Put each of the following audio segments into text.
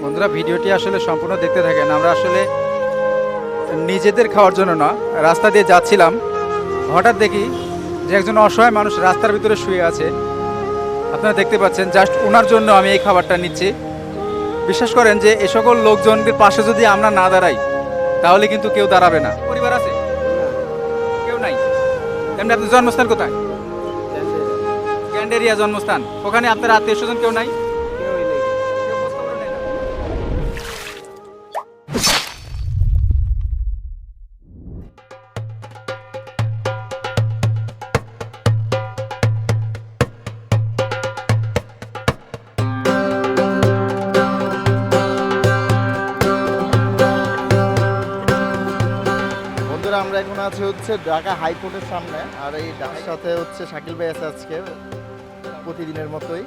বন্ধুরা ভিডিওটি আসলে সম্পূর্ণ দেখতে থাকেন। আমরা আসলে নিজেদের খাওয়ার জন্য না, রাস্তা দিয়ে যাচ্ছিলাম, হঠাৎ দেখি যে একজন অসহায় মানুষ রাস্তার ভিতরে শুয়ে আছে। আপনারা দেখতে পাচ্ছেন, জাস্ট ওনার জন্য আমি এই খাবারটা নিচ্ছি। বিশ্বাস করেন যে এ সকল লোকজনদের পাশে যদি আমরা না দাঁড়াই তাহলে কিন্তু কেউ দাঁড়াবে না। পরিবার আছে? কেউ নাই। এমনি আপনার জন্মস্থান কোথায়? ক্যান্ডেরিয়া জন্মস্থান। ওখানে আপনার আত্মীয় স্বজন কেউ নাই? কেউ খোঁজ খবর নেয় না? বন্ধুরা আমরা এখন আছি হচ্ছে ঢাকা হাইকোর্টের সামনে, আর এই ঢাকার সাথে হচ্ছে শাকিল ভাই আছে আজকে প্রতিদিনের মতোই।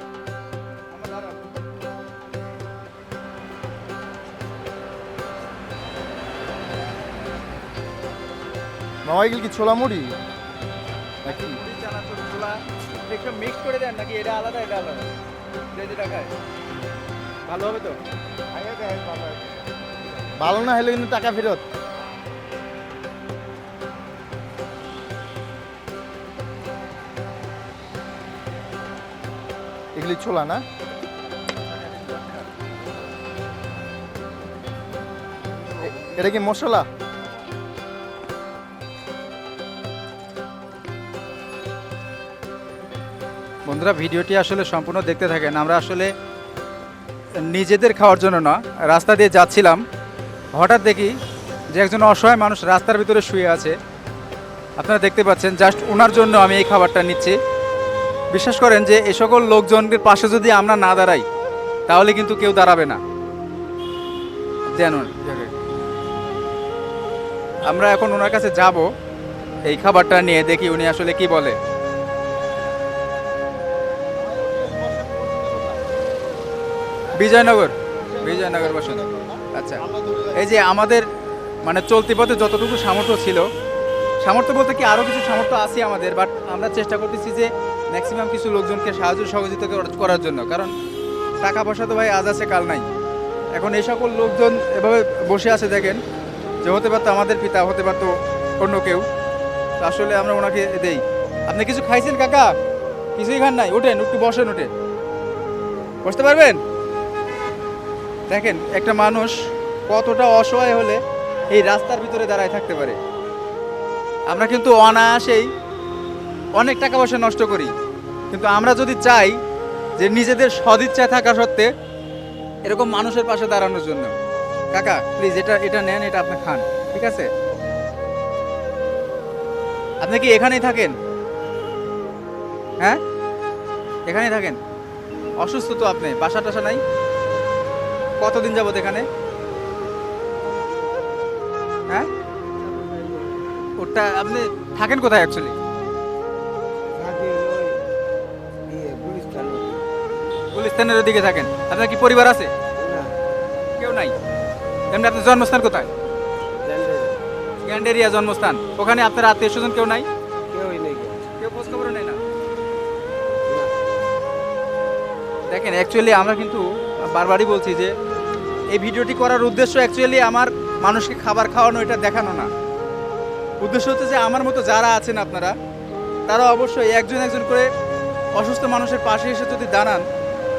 মামা এগুলো কি ছোলা মুড়ি নাকি? একটু মিক্স করে দেন নাকি? এটা আলাদা, এটা আলাদা। যেটা খায় ভালো হবে তো? ভালো না হলে কিন্তু টাকা ফেরত। এগুলি ছোলা না? এটা কি মশলা? বন্ধুরা ভিডিওটি আসলে সম্পূর্ণ দেখতে থাকেন। আমরা আসলে নিজেদের খাওয়ার জন্য না, রাস্তা দিয়ে যাচ্ছিলাম, হঠাৎ দেখি যে একজন অসহায় মানুষ রাস্তার ভিতরে শুয়ে আছে। আপনারা দেখতে পাচ্ছেন, জাস্ট ওনার জন্য আমি এই খাবারটা নিচ্ছি। বিশ্বাস করেন যে এ সকল লোকজনদের পাশে যদি আমরা না দাঁড়াই তাহলে কিন্তু কেউ দাঁড়াবে না। দেন আমরা এখন ওনার কাছে যাব, এই খাবারটা নিয়ে দেখি উনি আসলে কি বলে। বিজয়নগর, বিজয়নগর বসুন। আচ্ছা, এই যে আমাদের মানে চলতি পথে যতটুকু সামর্থ্য ছিল, সামর্থ্য বলতে কি আরও কিছু সামর্থ্য আছে আমাদের, বাট আমরা চেষ্টা করতেছি যে ম্যাক্সিমাম কিছু লোকজনকে সাহায্য সহযোগিতা করার জন্য। কারণ টাকা পয়সা তো ভাই আজ আছে কাল নাই। এখন এই সকল লোকজন এভাবে বসে আছে, দেখেন যে হতে পারতো আমাদের পিতা, হতে পারতো অন্য কেউ। তো আসলে আমরা ওনাকে দেই। আপনি কিছু খাইছেন কাকা? কিছুই খান নাই? ওঠেন, একটু বসেন, উঠে বসতে পারবেন? দেখেন একটা মানুষ কতটা অসহায় হলে এই রাস্তার ভিতরে দাঁড়ায় থাকতে পারে। আমরা কিন্তু অনায়াসেই অনেক টাকা পয়সা নষ্ট করি, কিন্তু আমরা যদি চাই যে নিজেদের সদিচ্ছায় থাকা সত্ত্বে এরকম মানুষের পাশে দাঁড়ানোর জন্য। কাকা প্লিজ এটা নেন, এটা আপনি খান, ঠিক আছে? আপনি কি এখানেই থাকেন? হ্যাঁ, এখানেই থাকেন? অসুস্থ তো আপনি, বাসা টাসা নাই? কতদিন যাবত এখানে? হ্যাঁ, ওটা আপনি থাকেন কোথায় অ্যাকচুয়ালি? গুলিস্তানের ওদিকে থাকেন। আপনার কি পরিবার আছে? কেউ নাই। এমনি আপনার জন্মস্থান কোথায়? ক্যান্ডেরিয়া জন্মস্থান। ওখানে আপনার আত্মীয় স্বজন কেউ নাই? কেউ খোঁজ খবর নেয় না? দেখেন অ্যাকচুয়ালি আমরা কিন্তু বারবারই বলছি যে এই ভিডিওটি করার উদ্দেশ্য অ্যাকচুয়ালি আমার মানুষকে খাবার খাওয়ানো, এটা দেখানো না। উদ্দেশ্য হচ্ছে যে আমার মতো যারা আছেন আপনারা, তারা অবশ্যই একজন একজন করে অসুস্থ মানুষের পাশে এসে যদি দাঁড়ান,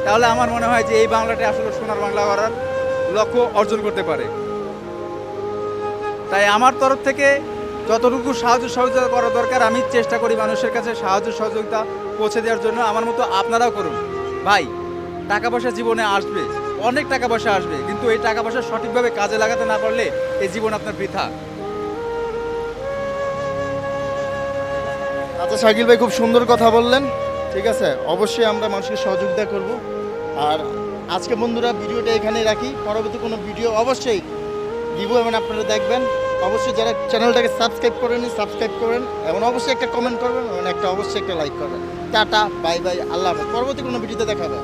তাহলে আমার মনে হয় যে এই বাংলাটা আসলে সোনার বাংলা করার লক্ষ্য অর্জন করতে পারে। তাই আমার তরফ থেকে যতটুকু সাহায্য সহযোগিতা করা দরকার আমি চেষ্টা করি মানুষের কাছে সাহায্য সহযোগিতা পৌঁছে দেওয়ার জন্য। আমার মতো আপনারাও করুন। ভাই, টাকা পয়সা জীবনে আসবে, অনেক টাকা পয়সা আসবে, কিন্তু এই টাকা পয়সা সঠিকভাবে কাজে লাগাতে না পারলে এই জীবন আপনার বৃথা। আচ্ছা শাকিল ভাই, খুব সুন্দর কথা বললেন। ঠিক আছে, অবশ্যই আমরা মানুষকে সহযোগিতা করব। আর আজকে বন্ধুরা ভিডিওটা এখানেই রাখি, পরবর্তী কোনো ভিডিও অবশ্যই দিব এবং আপনারা দেখবেন। অবশ্যই যারা চ্যানেলটাকে সাবস্ক্রাইব করেনি সাবস্ক্রাইব করবেন, এবং অবশ্যই একটা কমেন্ট করবেন এবং অবশ্যই একটা লাইক করবেন। টাটা, বাই বাই, আল্লাহ হাফেজ। পরবর্তী কোনো ভিডিওতে দেখা হবে।